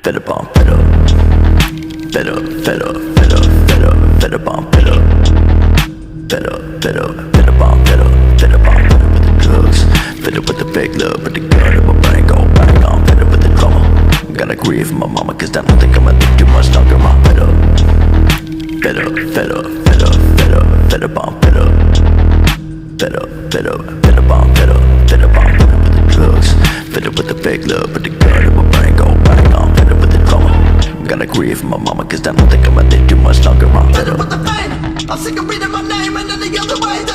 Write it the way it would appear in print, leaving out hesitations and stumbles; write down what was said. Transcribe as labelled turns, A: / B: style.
A: fed up on fed up, fed up, fed up, fed up, fed up, fed up on fed up, fed up, fed up, fed up on fed up, fed up on fed up with the drugs, fed up with the fake love, but the gun in my brain go bang on, fed up with the drama. Gotta grieve for my mama, cause I don't think I'ma live too much longer. I'm fed up, fed up, fed up, fed up, fed up, fed up on fed up, fed up, fed up, fed up on fed up, fed up on fed up with the drugs, fed up with the fake love, but the gun in my brain go bang on, fed up with the drama. Gotta grieve for my mama, cause I don't think I'ma live too much longer. I'm fed up with the pain, I'm sick of reading my name and any other way.